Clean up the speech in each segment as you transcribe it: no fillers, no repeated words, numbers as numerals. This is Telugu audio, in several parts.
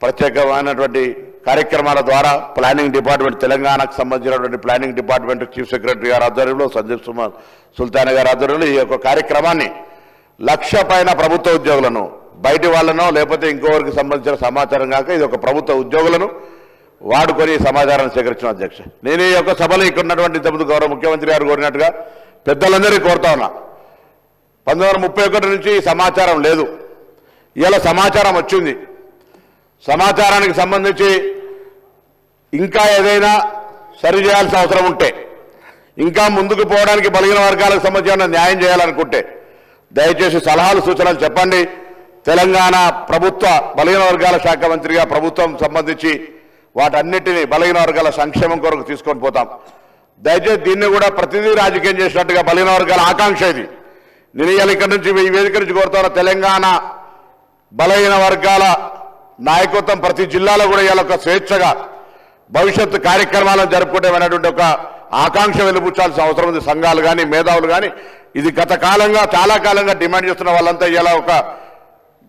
ప్రత్యేకమైనటువంటి కార్యక్రమాల ద్వారా ప్లానింగ్ డిపార్ట్మెంట్ తెలంగాణకు సంబంధించినటువంటి ప్లానింగ్ డిపార్ట్మెంట్ చీఫ్ సెక్రటరీ గారి ఆధ్వర్యంలో సందీప్ సుల్తాన్ గారి ఆధ్వర్యంలో ఈ యొక్క కార్యక్రమాన్ని 1,00,000 పైన ప్రభుత్వ ఉద్యోగులను బయటి వాళ్ళనో లేకపోతే ఇంకోరికి సంబంధించిన సమాచారం కాక ఇది ఒక ప్రభుత్వ ఉద్యోగులను వాడుకొని సమాచారాన్ని సేకరించిన అధ్యక్ష. నేను ఈ యొక్క సభలో ఇక్కడ ఉన్నటువంటి ఇంతకుముందు గౌరవ ముఖ్యమంత్రి గారు కోరినట్టుగా పెద్దలందరినీ కోరుతా ఉన్నా. 1931 నుంచి సమాచారం లేదు, ఇలా సమాచారం వచ్చింది. సమాచారానికి సంబంధించి ఇంకా ఏదైనా సరిచేయాల్సిన అవసరం ఉంటే, ఇంకా ముందుకు పోవడానికి బలహీన వర్గాలకు సంబంధించిన న్యాయం చేయాలనుకుంటే దయచేసి సలహాలు సూచనలు చెప్పండి. తెలంగాణ ప్రభుత్వ బలహీన వర్గాల శాఖ మంత్రిగా ప్రభుత్వం సంబంధించి వాటన్నిటినీ బలహీన వర్గాల సంక్షేమం కొరకు తీసుకొని పోతాం. దయచేసి దీన్ని కూడా ప్రతిదీ రాజకీయం చేసినట్టుగా బలహీన వర్గాల ఆకాంక్ష ఇది. నేను ఇవాళ ఇక్కడ నుంచి ఈ వేదిక నుంచి కోరుతున్న తెలంగాణ బలహీన వర్గాల నాయకత్వం ప్రతి జిల్లాలో కూడా ఇవాళ ఒక స్వేచ్ఛగా భవిష్యత్తు కార్యక్రమాలను జరుపుకుంటామనేటువంటి ఒక ఆకాంక్ష వెలుబుచ్చాల్సిన అవసరం ఉంది. సంఘాలు కానీ మేధావులు కానీ ఇది గత కాలంగా చాలా కాలంగా డిమాండ్ చేస్తున్న వాళ్ళంతా ఇలా ఒక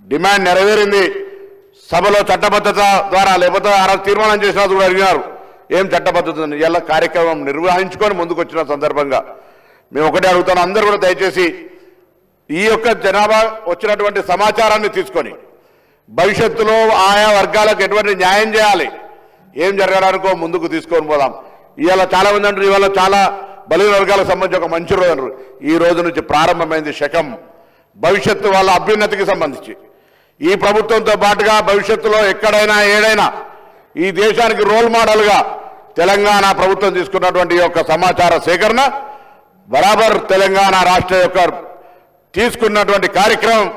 డిమాండ్ నెరవేరింది. సభలో చట్టబద్ధత ద్వారా లేకపోతే ఆ తీర్మానం చేసినా కూడా అడిగినారు ఏం చట్టబద్ధత ఇలా కార్యక్రమం నిర్వహించుకొని ముందుకు వచ్చిన సందర్భంగా మేము ఒకటే అడుగుతాను, అందరూ కూడా దయచేసి ఈ యొక్క జనాభా వచ్చినటువంటి సమాచారాన్ని తీసుకొని భవిష్యత్తులో ఆయా వర్గాలకు ఎటువంటి న్యాయం చేయాలి, ఏం జరగడానికో ముందుకు తీసుకొని పోదాం. ఇవాళ చాలా మంది అంటారు ఇవాళ చాలా బలహీన వర్గాలకు సంబంధించి ఒక మంచి రోజు అంటారు. ఈ రోజు నుంచి ప్రారంభమైంది శకం భవిష్యత్తు వాళ్ళ అభ్యున్నతికి సంబంధించి. ఈ ప్రభుత్వంతో పాటుగా భవిష్యత్తులో ఎక్కడైనా ఏడైనా ఈ దేశానికి రోల్ మోడల్గా తెలంగాణ ప్రభుత్వం తీసుకున్నటువంటి యొక్క సమాచార సేకరణ బరాబర్ తెలంగాణ రాష్ట్ర యొక్క తీసుకున్నటువంటి కార్యక్రమం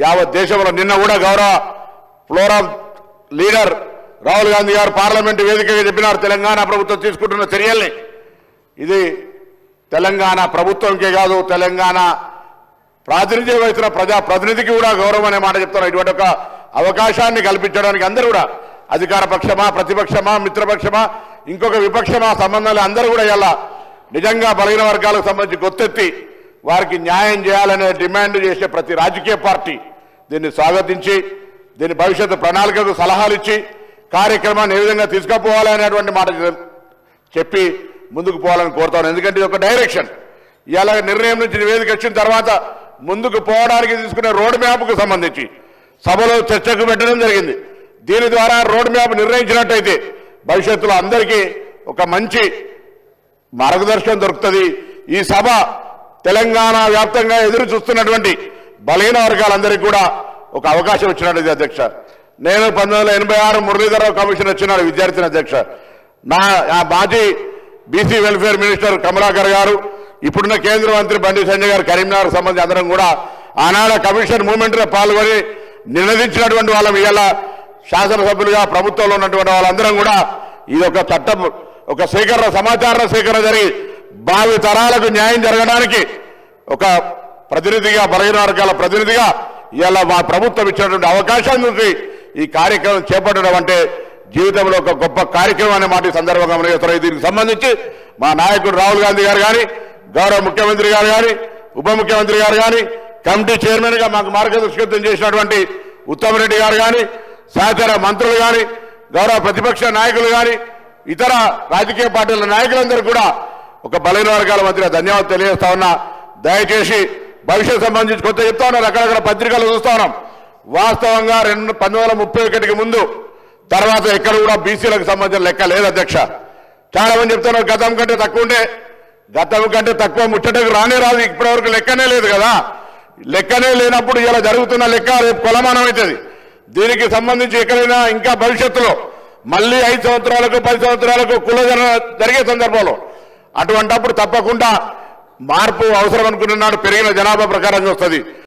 యావత్ దేశంలో నిన్న కూడా గౌరవ ఫ్లోరమ్ లీడర్ రాహుల్ గాంధీ గారు పార్లమెంటు వేదికగా చెప్పినారు తెలంగాణ ప్రభుత్వం తీసుకుంటున్న చర్యల్ని. ఇది తెలంగాణ ప్రభుత్వంకే కాదు తెలంగాణ ప్రాతినిధ్యం వహిస్తున్న ప్రజాప్రతినిధికి కూడా గౌరవం అనే మాట చెప్తున్నారు. ఇటువంటి ఒక అవకాశాన్ని కల్పించడానికి అందరూ కూడా అధికార పక్షమా ప్రతిపక్షమా మిత్రపక్షమా ఇంకొక విపక్షమా సంబంధాలు అందరూ కూడా ఇలా నిజంగా బలహీన వర్గాలకు సంబంధించి గొత్తెత్తి వారికి న్యాయం చేయాలనే డిమాండ్ చేసే ప్రతి రాజకీయ పార్టీ దీన్ని స్వాగతించి దీని భవిష్యత్తు ప్రణాళికకు సలహాలు ఇచ్చి కార్యక్రమాన్ని ఏ విధంగా తీసుకుపోవాలనేటువంటి మాట చెప్పి ముందుకు పోవాలని కోరుతాను. ఎందుకంటే ఇది ఒక డైరెక్షన్. ఇలా నిర్ణయం నుంచి నివేదిక వచ్చిన తర్వాత ముందుకు పోవడానికి తీసుకునే రోడ్ మ్యాప్కు సంబంధించి సభలో చర్చకు పెట్టడం జరిగింది. దీని ద్వారా రోడ్ మ్యాప్ నిర్ణయించినట్టయితే భవిష్యత్తులో అందరికీ ఒక మంచి మార్గదర్శనం దొరుకుతుంది. ఈ సభ తెలంగాణ వ్యాప్తంగా ఎదురు చూస్తున్నటువంటి బలహీన వర్గాలందరికీ కూడా ఒక అవకాశం ఇచ్చినట్టు అధ్యక్ష. నేను 1986 మురళీధరరావు కమిషన్ వచ్చినాడు విద్యార్థిని అధ్యక్ష. నా మాజీ బీసీ వెల్ఫేర్ మినిస్టర్ కమలాకర్ గారు, ఇప్పుడున్న కేంద్ర మంత్రి బండి సంజయ్ గారు కరీంనగర్ సంబంధించి అందరం కూడా ఆనాడు కమిషన్ మూవ్మెంట్లో పాల్గొని నినదించినటువంటి వాళ్ళం. ఇవాళ శాసనసభ్యులుగా ప్రభుత్వంలో ఉన్నటువంటి వాళ్ళందరం కూడా ఇది ఒక చట్టం ఒక సేకరణ సమాచార సేకరణ జరిగి భావి తరాలకు న్యాయం జరగడానికి ఒక ప్రతినిధిగా బలహీన వర్గాల ప్రతినిధిగా ఇవాళ మా ప్రభుత్వం ఇచ్చినటువంటి అవకాశం నుంచి ఈ కార్యక్రమం చేపట్టడం అంటే జీవితంలో ఒక గొప్ప కార్యక్రమం అనే మాట సందర్భంగా మనం దీనికి సంబంధించి మా నాయకుడు రాహుల్ గాంధీ గారు కానీ గౌరవ ముఖ్యమంత్రి గారు కానీ ఉప ముఖ్యమంత్రి గారు కానీ కమిటీ చైర్మన్గా మాకు మార్గదర్శకత్వం చేసినటువంటి ఉత్తమ్ రెడ్డి గారు కానీ సహచర మంత్రులు కానీ గౌరవ ప్రతిపక్ష నాయకులు కానీ ఇతర రాజకీయ పార్టీల నాయకులందరూ కూడా ఒక బలహీన వర్గాల మధ్య ధన్యవాదాలు తెలియజేస్తా ఉన్నా. దయచేసి భవిష్యత్ సంబంధించి కొత్త చెప్తా ఉన్నారు, అక్కడక్కడ పత్రికలు చూస్తా ఉన్నాం. వాస్తవంగా 1931కి ముందు తర్వాత ఎక్కడ కూడా బీసీలకు సంబంధించిన లెక్క లేదు అధ్యక్ష. చాలా మంది చెప్తున్నారు గతం కంటే తక్కువ ఉంటే, గతం కంటే తక్కువ ముచ్చటకు రానే రాదు. ఇప్పటివరకు లెక్కనే లేదు కదా. లెక్కనే లేనప్పుడు ఇలా జరుగుతున్న లెక్క రేపు కొలమానం అవుతుంది. దీనికి సంబంధించి ఎక్కడైనా ఇంకా భవిష్యత్తులో మళ్ళీ 5 సంవత్సరాలకు 10 సంవత్సరాలకు కులగణన జరిగే సందర్భంలో అటువంటప్పుడు తప్పకుండా మార్పు అవసరం అనుకున్నాడు. పెరిగిన జనాభా ప్రకారంగా వస్తుంది.